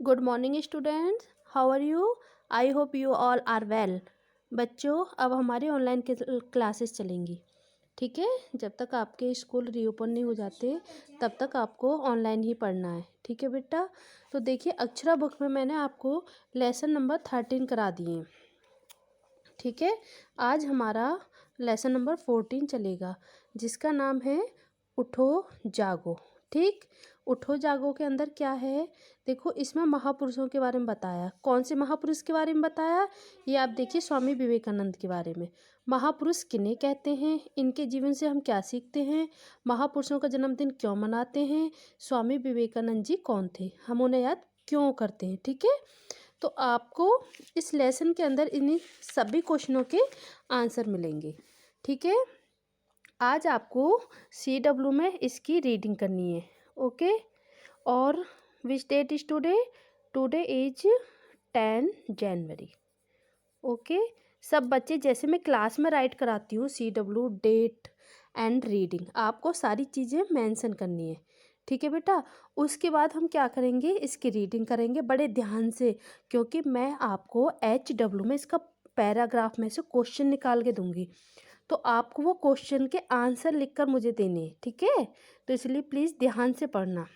Good morning students, how are you? I hope you all are well. बच्चों, अब हमारी online classes चलेंगी। ठीक है, जब तक आपके स्कूल रीओपन नहीं हो जाते तब तक आपको ऑनलाइन ही पढ़ना है। ठीक है बेटा। तो देखिए, अक्षरा बुक में मैंने आपको लेसन नंबर 13 करा दिए। ठीक है, आज हमारा लेसन नंबर 14 चलेगा, जिसका नाम है उठो जागो। ठीक, उठो जागो के अंदर क्या है? देखो, इसमें महापुरुषों के बारे में बताया। कौन से महापुरुष के बारे में बताया? ये आप देखिए, स्वामी विवेकानंद के बारे में। महापुरुष किन्हें कहते हैं, इनके जीवन से हम क्या सीखते हैं, महापुरुषों का जन्मदिन क्यों मनाते हैं, स्वामी विवेकानंद जी कौन थे, हम उन्हें याद क्यों करते हैं। ठीक है, तो आपको इस लेसन के अंदर इन्हीं सभी क्वेश्चनों के आंसर मिलेंगे। ठीक है, आज आपको CW में इसकी रीडिंग करनी है। ओके, और which date is today? Today is 10 January. Okay, सब बच्चे, जैसे मैं क्लास में राइट कराती हूँ CW, डेट एंड रीडिंग, आपको सारी चीज़ें मेंशन करनी है। ठीक है बेटा। उसके बाद हम क्या करेंगे, इसकी रीडिंग करेंगे बड़े ध्यान से, क्योंकि मैं आपको HW में इसका पैराग्राफ में से क्वेश्चन निकाल के दूंगी, तो आपको वो क्वेश्चन के आंसर लिखकर मुझे देने हैं। ठीक है, तो इसलिए प्लीज़ ध्यान से पढ़ना।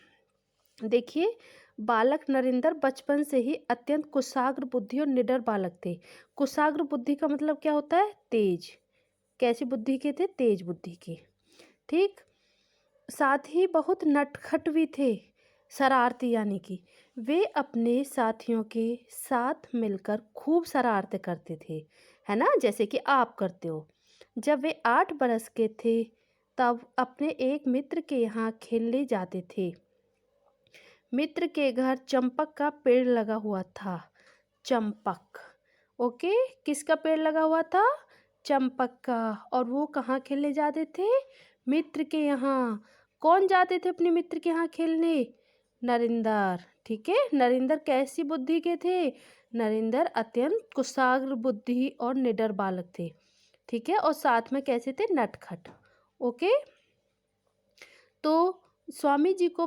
देखिए, बालक नरेंद्र बचपन से ही अत्यंत कुशाग्र बुद्धि और निडर बालक थे। कुशाग्र बुद्धि का मतलब क्या होता है? तेज। कैसी बुद्धि के थे? तेज बुद्धि के। ठीक, साथ ही बहुत नटखट भी थे, शरारती, यानी कि वे अपने साथियों के साथ मिलकर खूब शरारतें करते थे, है ना, जैसे कि आप करते हो। जब वे 8 बरस के थे तब अपने एक मित्र के यहाँ खेलने जाते थे। मित्र के घर चंपक का पेड़ लगा हुआ था। चंपक, ओके, किसका पेड़ लगा हुआ था? चंपक का। और वो कहाँ खेलने जाते थे? मित्र के यहाँ। कौन जाते थे अपने मित्र के यहाँ खेलने? नरेंद्र। ठीक है, नरेंद्र कैसी बुद्धि के थे? नरेंद्र अत्यंत कुशाग्र बुद्धि और निडर बालक थे। ठीक है, और साथ में कैसे थे? नटखट। ओके, तो स्वामी जी को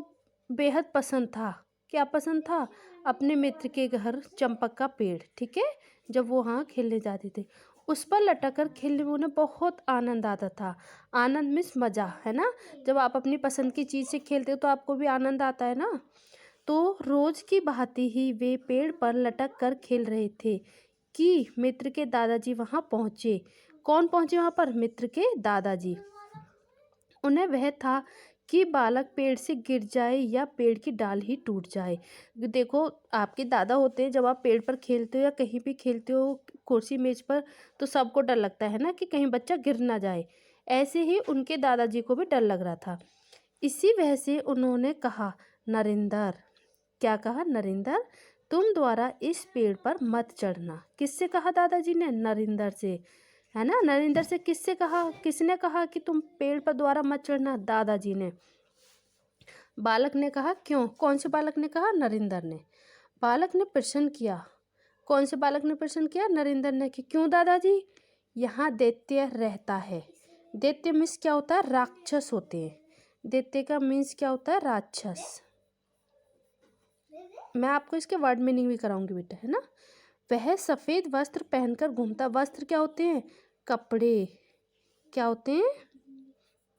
बेहद पसंद था। क्या पसंद था? अपने मित्र के घर चंपक का पेड़। ठीक है, जब वो वहाँ खेलने जाते थे, उस पर लटक कर खेलने में उन्हें बहुत आनंद आता था। आनंद मीन्स मज़ा, है ना। जब आप अपनी पसंद की चीज़ से खेलते हो तो आपको भी आनंद आता है ना। तो रोज की भांति ही वे पेड़ पर लटक कर खेल रहे थे कि मित्र के दादाजी वहाँ पहुँचे। कौन पहुँचे वहाँ पर? मित्र के दादाजी। उन्हें वह था कि बालक पेड़ से गिर जाए या पेड़ की डाल ही टूट जाए। देखो, आपके दादा होते हैं, जब आप पेड़ पर खेलते हो या कहीं भी खेलते हो, कुर्सी मेज पर, तो सबको डर लगता है ना कि कहीं बच्चा गिर ना जाए। ऐसे ही उनके दादाजी को भी डर लग रहा था। इसी वजह से उन्होंने कहा, नरेंद्र, क्या कहा? नरेंद्र, तुम द्वारा इस पेड़ पर मत चढ़ना। किससे कहा दादाजी ने? नरेंद्र से, है ना। नरेंद्र से किससे कहा? किसने कहा कि तुम पेड़ पर द्वारा मत चढ़ना? दादाजी ने। बालक ने कहा, क्यों? कौन से बालक ने कहा? नरेंद्र ने। बालक ने प्रश्न किया। कौन से बालक ने प्रश्न किया? नरेंद्र ने। कि क्यों दादाजी? यहाँ दैत्य रहता है। दैत्य मीन्स क्या होता है? राक्षस होते हैं। दैत्य का मीन्स क्या होता है? राक्षस। मैं आपको इसके वर्ड मीनिंग भी कराऊंगी बेटा, है ना। वह सफ़ेद वस्त्र पहनकर घूमता। वस्त्र क्या होते हैं? कपड़े। क्या होते हैं?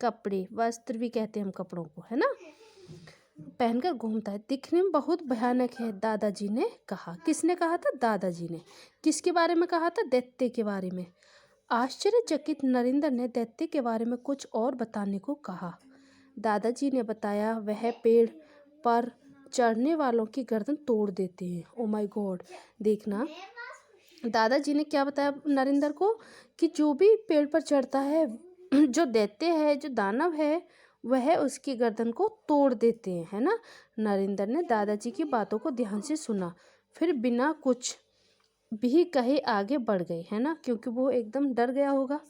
कपड़े। वस्त्र भी कहते हैं हम कपड़ों को, है ना। पहनकर घूमता है, दिखने में बहुत भयानक है, दादाजी ने कहा। किसने कहा था? दादाजी ने। किसके बारे में कहा था? दैत्य के बारे में। आश्चर्यचकित नरेंद्र ने दैत्य के बारे में कुछ और बताने को कहा। दादाजी ने बताया, वह पेड़ पर चढ़ने वालों की गर्दन तोड़ देते हैं। ओ माय गॉड, देखना, दादाजी ने क्या बताया नरेंद्र को? कि जो भी पेड़ पर चढ़ता है, जो दैत्य है, जो दानव है, वह उसकी गर्दन को तोड़ देते हैं, है ना। नरेंद्र ने दादाजी की बातों को ध्यान से सुना, फिर बिना कुछ भी कहे आगे बढ़ गए, है ना, क्योंकि वो एकदम डर गया होगा।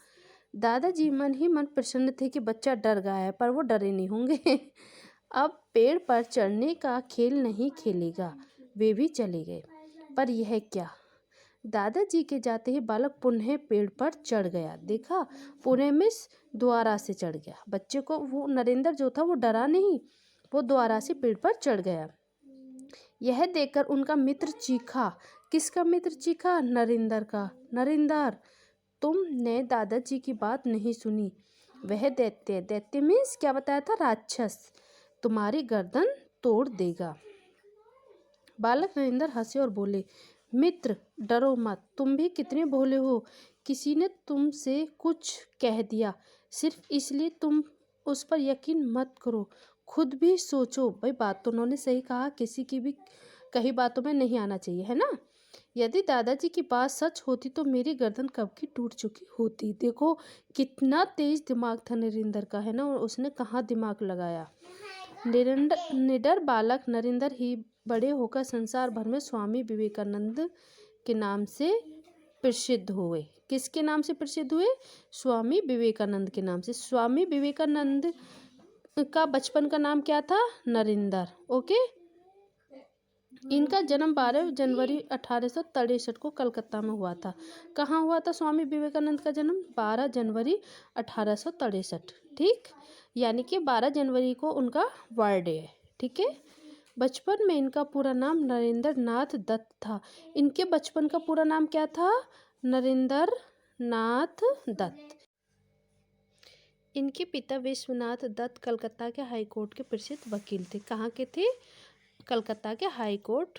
दादाजी मन ही मन प्रसन्न थे कि बच्चा डर गया है, पर वो डरे नहीं होंगे। अब पेड़ पर चढ़ने का खेल नहीं खेलेगा। वे भी चले गए। पर यह क्या? दादाजी के जाते ही बालक पुनः पेड़ पर चढ़ गया। देखा, पुनः मिस दोबारा से चढ़ गया। बच्चे को, वो नरेंद्र जो था वो डरा नहीं, वो दोबारा से पेड़ पर चढ़ गया। यह देखकर उनका मित्र चीखा। किसका मित्र चीखा? नरेंद्र का। नरेंद्र, तुमने दादाजी की बात नहीं सुनी। वह दैत्य, दैत्य मीन्स क्या बताया था? राक्षस, तुम्हारी गर्दन तोड़ देगा। बालक नरेंद्र हंसे और बोले, मित्र डरो मत, तुम भी कितने भोले हो। किसी ने तुमसे कुछ कह दिया, सिर्फ इसलिए तुम उस पर यकीन मत करो। खुद भी सोचो। भाई बात तो उन्होंने सही कहा, किसी की भी कही बातों में नहीं आना चाहिए, है ना। यदि दादाजी की बात सच होती तो मेरी गर्दन कब की टूट चुकी होती। देखो कितना तेज दिमाग था नरेंद्र का, है ना, और उसने कहाँ दिमाग लगाया। निडर बालक नरेंद्र ही बड़े होकर संसार भर में स्वामी विवेकानंद के नाम से प्रसिद्ध हुए। किसके नाम से प्रसिद्ध हुए? स्वामी विवेकानंद के नाम से। स्वामी विवेकानंद का बचपन का नाम क्या था? नरेंद्र। ओके। इनका जन्म 12 जनवरी 1863 को कलकत्ता में हुआ था। कहाँ हुआ था स्वामी विवेकानंद का जन्म? 12 जनवरी 1863। ठीक, यानी कि 12 जनवरी को उनका बर्थडे है। ठीक है। बचपन में इनका पूरा नाम नरेंद्र नाथ दत्त था। इनके बचपन का पूरा नाम क्या था? नरेंद्र नाथ दत्त। इनके पिता विश्वनाथ दत्त कलकत्ता के हाई कोर्ट के प्रसिद्ध वकील थे। कहाँ के थे? कलकत्ता के हाई कोर्ट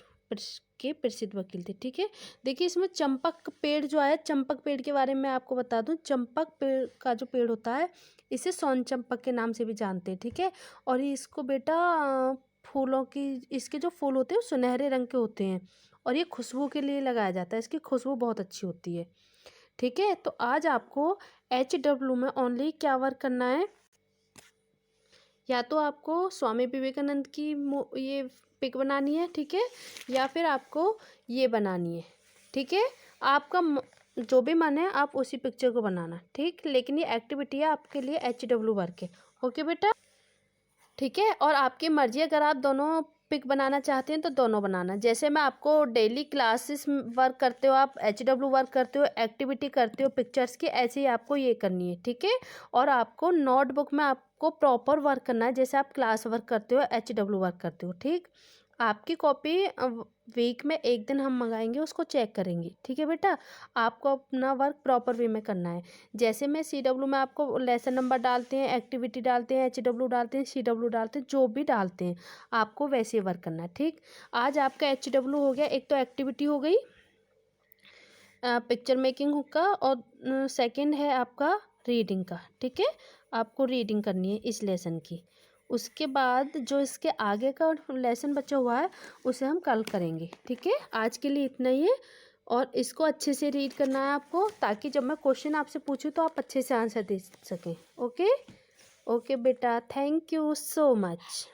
के प्रसिद्ध वकील थे। ठीक है। देखिए इसमें चंपक पेड़ जो आया, चंपक पेड़ के बारे में आपको बता दूं। चंपक पेड़ का जो पेड़ होता है इसे सोन चंपक के नाम से भी जानते हैं। ठीक है। और इसको बेटा फूलों की, इसके जो फूल होते हैं वो सुनहरे रंग के होते हैं और ये खुशबू के लिए लगाया जाता है। इसकी खुशबू बहुत अच्छी होती है। ठीक है। तो आज आपको HW में ओनली क्या वर्क करना है? या तो आपको स्वामी विवेकानंद की ये पिक बनानी है, ठीक है, या फिर आपको ये बनानी है। ठीक है। आपका जो भी मन है आप उसी पिक्चर को बनाना। ठीक, लेकिन ये एक्टिविटी है आपके लिए, HW वर्क है। ओके बेटा। ठीक है। और आपकी मर्जी, अगर आप दोनों पिक बनाना चाहते हैं तो दोनों बनाना। जैसे मैं आपको डेली क्लासेस वर्क करते हो, आप HW वर्क करते हो, एक्टिविटी करते हो पिक्चर्स की, ऐसे ही आपको ये करनी है। ठीक है। और आपको नोटबुक में आपको प्रॉपर वर्क करना है, जैसे आप क्लास वर्क करते हो, HW वर्क करते हो। ठीक, आपकी कॉपी वीक में एक दिन हम मंगाएंगे, उसको चेक करेंगे। ठीक है बेटा। आपको अपना वर्क प्रॉपर वे में करना है। जैसे मैं CW में आपको लेसन नंबर डालते हैं, एक्टिविटी डालते हैं, HW डालते हैं, CW डालते हैं, जो भी डालते हैं आपको वैसे वर्क करना है। ठीक, आज आपका HW हो गया, एक तो एक्टिविटी हो गई पिक्चर मेकिंग का, और सेकंड है आपका रीडिंग का। ठीक है। आपको रीडिंग करनी है इस लेसन की। उसके बाद जो इसके आगे का लेसन बचा हुआ है उसे हम कल करेंगे। ठीक है। आज के लिए इतना ही है, और इसको अच्छे से रीड करना है आपको, ताकि जब मैं क्वेश्चन आपसे पूछूं तो आप अच्छे से आंसर दे सकें। ओके। ओके बेटा, थैंक यू सो मच।